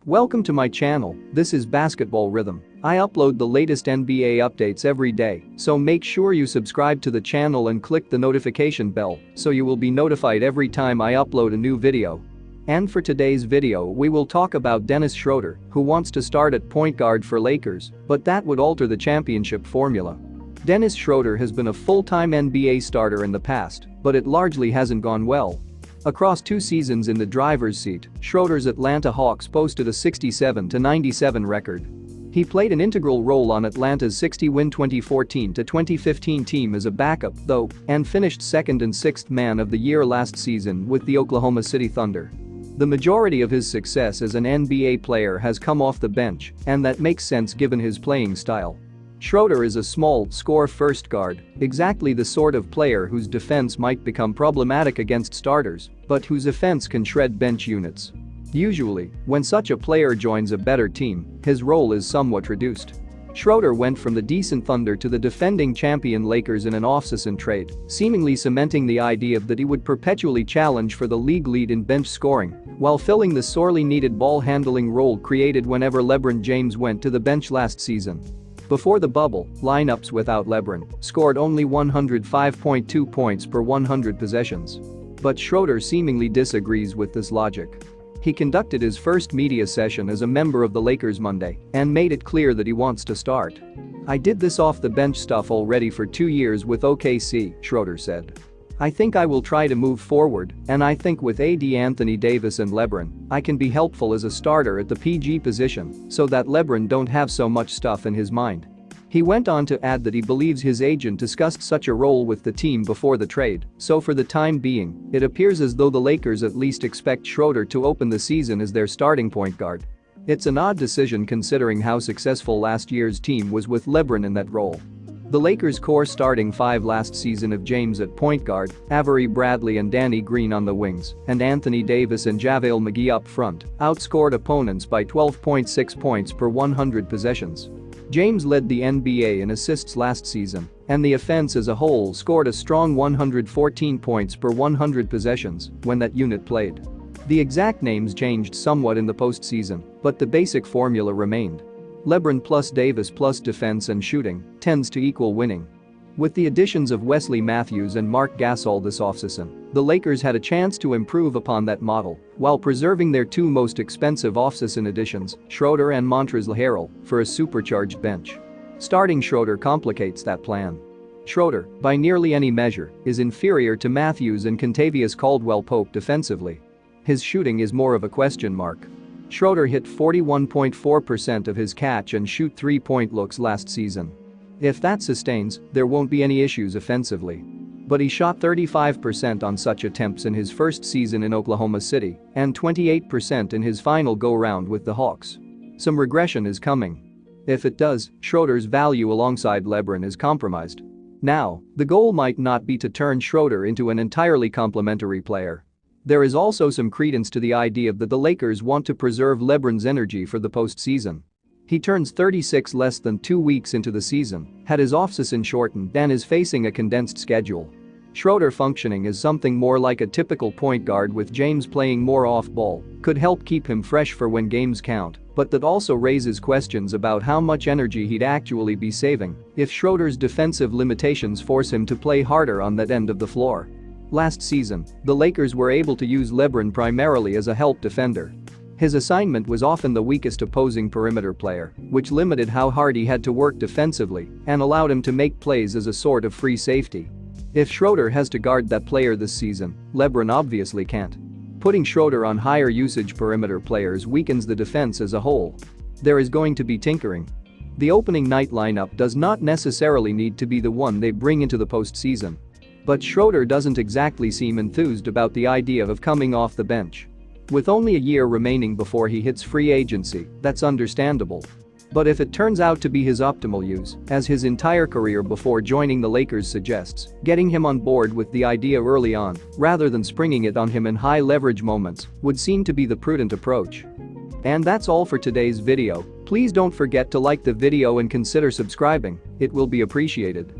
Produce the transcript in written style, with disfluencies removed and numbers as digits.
Welcome to my channel, this is Basketball Rhythm. I upload the latest NBA updates every day, so make sure you subscribe to the channel and click the notification bell so you will be notified every time I upload a new video. And for today's video we will talk about Dennis Schroder, who wants to start at point guard for Lakers, but that would alter the championship formula. Dennis Schroder has been a full-time NBA starter in the past, but it largely hasn't gone well. Across 2 seasons in the driver's seat, Schroder's Atlanta Hawks posted a 67-97 record. He played an integral role on Atlanta's 60-win 2014-2015 team as a backup, though, and finished second and sixth man of the year last season with the Oklahoma City Thunder. The majority of his success as an NBA player has come off the bench, and that makes sense given his playing style. Schroder is a small, score-first guard, exactly the sort of player whose defense might become problematic against starters, but whose offense can shred bench units. Usually, when such a player joins a better team, his role is somewhat reduced. Schroder went from the decent Thunder to the defending champion Lakers in an off-season trade, seemingly cementing the idea that he would perpetually challenge for the league lead in bench scoring, while filling the sorely needed ball-handling role created whenever LeBron James went to the bench last season. Before the bubble, lineups without LeBron scored only 105.2 points per 100 possessions. But Schroder seemingly disagrees with this logic. He conducted his first media session as a member of the Lakers Monday and made it clear that he wants to start. "I did this off-the-bench stuff already for 2 years with OKC," Schroder said. "I think I will try to move forward, and I think with AD Anthony Davis and LeBron, I can be helpful as a starter at the PG position so that LeBron don't have so much stuff in his mind." He went on to add that he believes his agent discussed such a role with the team before the trade, so for the time being, it appears as though the Lakers at least expect Schroder to open the season as their starting point guard. It's an odd decision considering how successful last year's team was with LeBron in that role. The Lakers' core starting five last season of James at point guard, Avery Bradley and Danny Green on the wings, and Anthony Davis and JaVale McGee up front, outscored opponents by 12.6 points per 100 possessions. James led the NBA in assists last season, and the offense as a whole scored a strong 114 points per 100 possessions when that unit played. The exact names changed somewhat in the postseason, but the basic formula remained. LeBron plus Davis plus defense and shooting tends to equal winning. With the additions of Wesley Matthews and Marc Gasol this offseason, the Lakers had a chance to improve upon that model while preserving their 2 most expensive offseason additions, Schroder and Montrezl Harrell, for a supercharged bench. Starting Schroder complicates that plan. Schroder, by nearly any measure, is inferior to Matthews and Kentavious Caldwell-Pope defensively. His shooting is more of a question mark. Schroder hit 41.4% of his catch and shoot 3-point looks last season. If that sustains, there won't be any issues offensively. But he shot 35% on such attempts in his first season in Oklahoma City and 28% in his final go-round with the Hawks. Some regression is coming. If it does, Schroder's value alongside LeBron is compromised. Now, the goal might not be to turn Schroder into an entirely complementary player. There is also some credence to the idea that the Lakers want to preserve LeBron's energy for the postseason. He turns 36 less than 2 weeks into the season, had his offseason shortened and is facing a condensed schedule. Schroder functioning as something more like a typical point guard with James playing more off-ball could help keep him fresh for when games count, but that also raises questions about how much energy he'd actually be saving if Schroder's defensive limitations force him to play harder on that end of the floor. Last season, the Lakers were able to use LeBron primarily as a help defender. His assignment was often the weakest opposing perimeter player, which limited how hard he had to work defensively and allowed him to make plays as a sort of free safety. If Schroder has to guard that player this season, LeBron obviously can't. Putting Schroder on higher usage perimeter players weakens the defense as a whole. There is going to be tinkering. The opening night lineup does not necessarily need to be the one they bring into the postseason. But Schroder doesn't exactly seem enthused about the idea of coming off the bench. With only a year remaining before he hits free agency, that's understandable. But if it turns out to be his optimal use, as his entire career before joining the Lakers suggests, getting him on board with the idea early on, rather than springing it on him in high-leverage moments, would seem to be the prudent approach. And that's all for today's video. Please don't forget to like the video and consider subscribing, it will be appreciated.